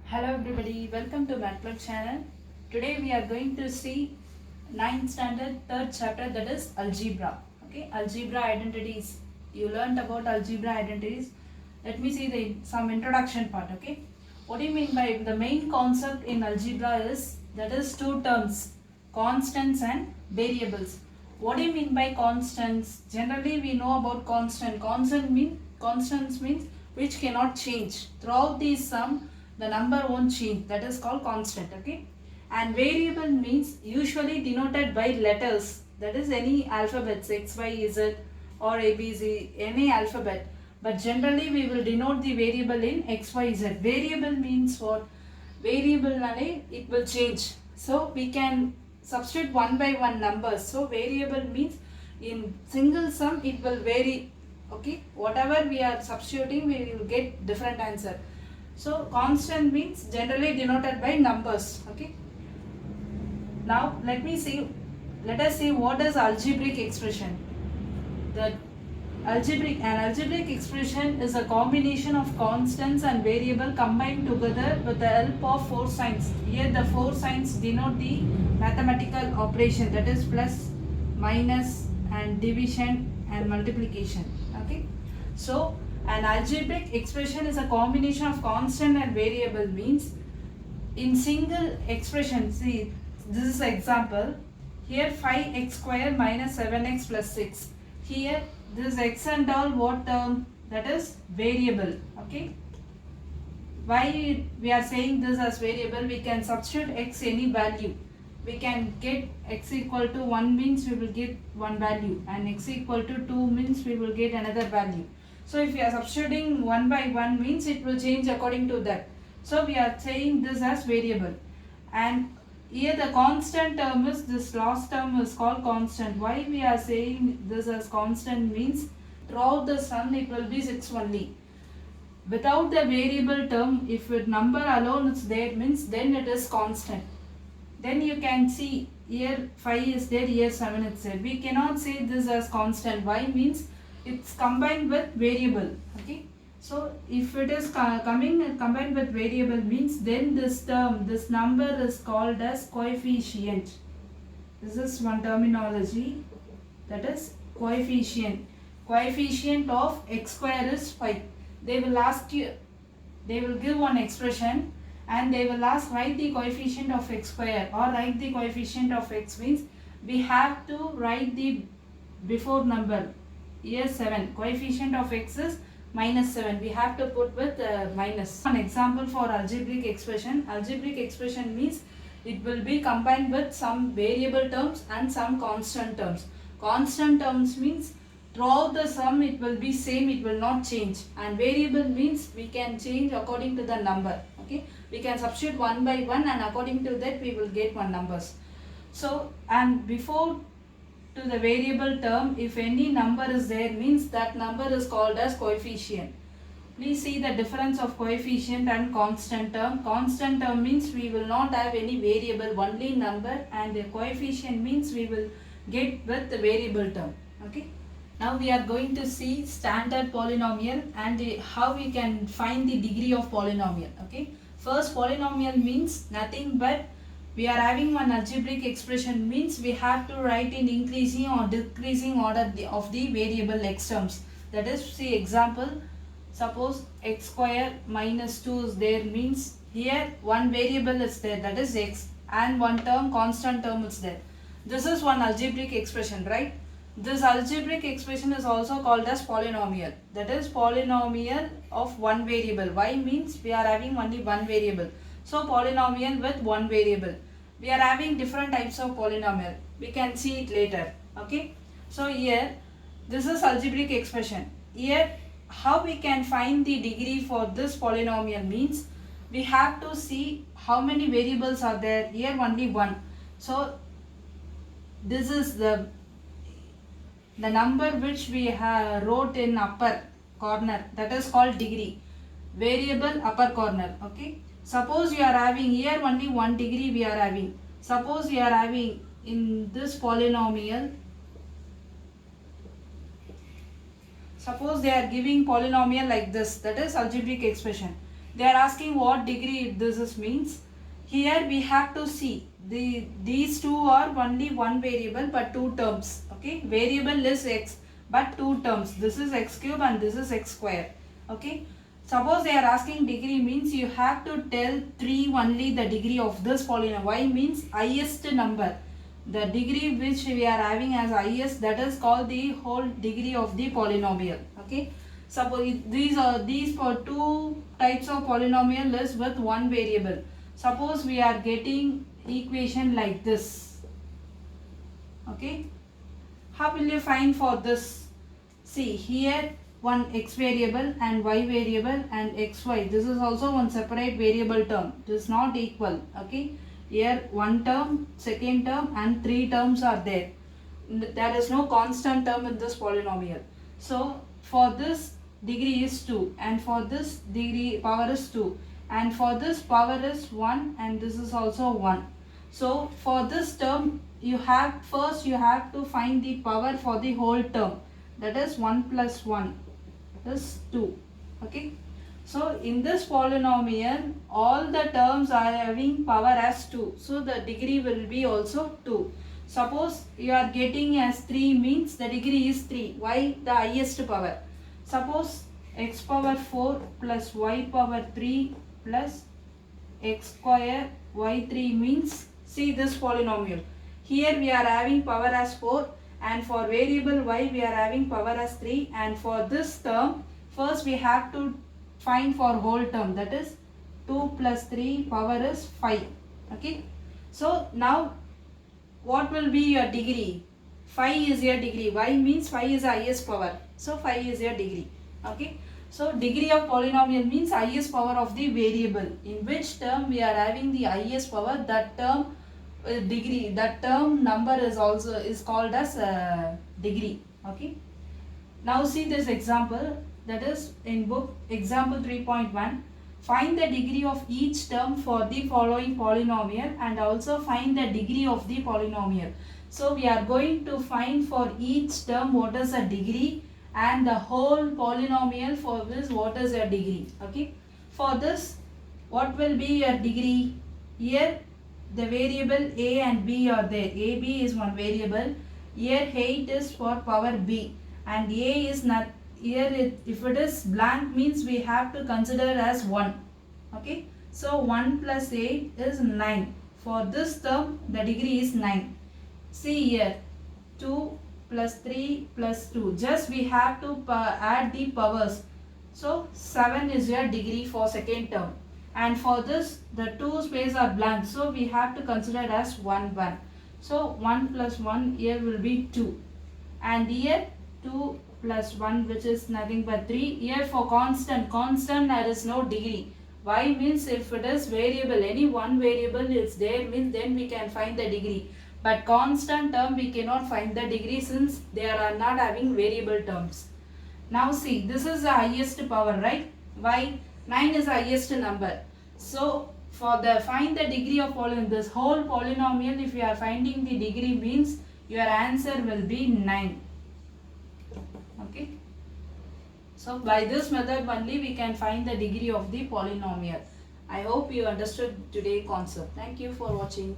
Hello everybody, welcome to MATLAB channel. Today we are going to see 9th standard 3rd chapter, that is algebra. Okay, algebra identities. You learned about algebra identities. Let me see some introduction part. Okay, what do you mean by the main concept in algebra is that is two terms, constants and variables. What do you mean by constants? Generally we know about constant. Constants means which cannot change. Throughout the sum the number won't change, that is called constant. Okay, and variable means usually denoted by letters, that is any alphabets x y z or abc, any alphabet, but generally we will denote the variable in x y z. Variable means what? Variable it will change, so we can substitute one by one numbers. So variable means in single sum it will vary. Okay, whatever we are substituting we will get different answer. So constant means generally denoted by numbers. Okay, now let us see what is algebraic expression. The algebraic expression is a combination of constants and variable combined together with the help of four signs. Here the four signs denote the mathematical operation, that is plus, minus and division and multiplication. Okay, so an algebraic expression is a combination of constant and variable means in single expression. See, this is example. Here 5x square minus 7x plus 6. Here this x and all what term? That is variable. Okay. Why we are saying this as variable? We can substitute x any value. We can get x equal to 1 means we will get one value, and x equal to 2 means we will get another value. So if we are substituting one by one means it will change according to that. So we are saying this as variable. And here the constant term is, this last term is called constant. Why we are saying this as constant means throughout the sum it will be 6 only. Without the variable term, if a number alone is there means then it is constant. Then you can see here 5 is there, here 7 is there. We cannot say this as constant. Why means it's combined with variable. Okay, so if it is combined with variable means then this term, this number is called as coefficient. This is one terminology, that is coefficient. Coefficient of x square is 5. They will ask you, they will give one expression and they will ask write the coefficient of x square or write the coefficient of x, means we have to write the before number. Here 7, coefficient of x is minus 7, we have to put with minus. An example for algebraic expression. Algebraic expression means it will be combined with some variable terms and some constant terms. Constant terms means throughout the sum it will be same, it will not change, and variable means we can change according to the number. Okay, we can substitute one by one and according to that we will get one numbers. So, and before to the variable term, if any number is there means that number is called as coefficient. Please see the difference of coefficient and constant term. Constant term means we will not have any variable, only number, and the coefficient means we will get with the variable term. Okay, now we are going to see standard polynomial and how we can find the degree of polynomial. Okay, first, polynomial means nothing but we are having one algebraic expression means we have to write in increasing or decreasing order of the variable x terms. That is, see example, suppose x square minus 2 is there means here one variable is there, that is x, and one term, constant term is there. This is one algebraic expression, right? This algebraic expression is also called as polynomial. That is polynomial of one variable. Why means we are having only one variable. So polynomial with one variable. We are having different types of polynomial. We can see it later. Okay. So here this is algebraic expression. Here how we can find the degree for this polynomial means we have to see how many variables are there. Here only one. So this is the number which we wrote in upper corner, that is called degree. Variable upper corner. Okay. Suppose you are having here only 1 degree we are having. Suppose you are having in this polynomial, suppose they are giving polynomial like this, that is algebraic expression. they are asking what degree this is means. Here we have to see these two are only one variable but two terms. Okay, variable is x but two terms. This is x cube and this is x square. Okay, suppose they are asking degree means you have to tell 3 only the degree of this polynomial. Y means highest number. The degree which we are having as highest, that is called the whole degree of the polynomial. Okay, suppose these for two types of polynomial is with one variable. Suppose we are getting equation like this. Okay, how will you find for this? See here, one x variable and y variable and xy. This is also one separate variable term. It is not equal. Okay, here one term, second term and three terms are there. There is no constant term in this polynomial. So for this degree is 2 and for this degree power is 2 and for this power is 1 and this is also 1. So for this term you have to find the power for the whole term, that is 1 plus 1 is 2. Okay, so in this polynomial all the terms are having power as 2, so the degree will be also 2. Suppose you are getting as 3 means the degree is 3. Why? The highest power. Suppose x power 4 plus y power 3 plus x square y3 means, see this polynomial. Here we are having power as 4 and for variable y we are having power as 3, and for this term first we have to find for whole term, that is 2 plus 3 power is 5. Okay, so now what will be your degree? 5 is your degree. Y means 5 is highest power. So 5 is your degree. Okay. So degree of polynomial means highest power of the variable. In which term we are having the highest power, that term degree, that term number is called as degree. Okay. Now see this example, that is in book example 3.1. Find the degree of each term for the following polynomial and also find the degree of the polynomial. So we are going to find for each term what is the degree and the whole polynomial for this what is your degree. Okay. For this, what will be your degree? Here the variable a and b are there. A, b is one variable. Here 8 is for power b and a is not. Here if it is blank means we have to consider as 1. Okay, so 1 plus 8 is 9. For this term the degree is 9. See here, 2 plus 3 plus 2, just we have to add the powers. So 7 is your degree for second term, and for this the 2 space are blank, so we have to consider as 1 1. So 1 plus 1 here will be 2, and here 2 plus 1 which is nothing but 3. Here for constant there is no degree. Why means if it is variable, any one variable is there means then we can find the degree. But constant term we cannot find the degree since they are not having variable terms. Now see, this is the highest power, right? Why? 9 is the highest number. So for the find the degree of this whole polynomial, if you are finding the degree means your answer will be 9. Okay. So by this method only we can find the degree of the polynomial. I hope you understood today's concept. Thank you for watching.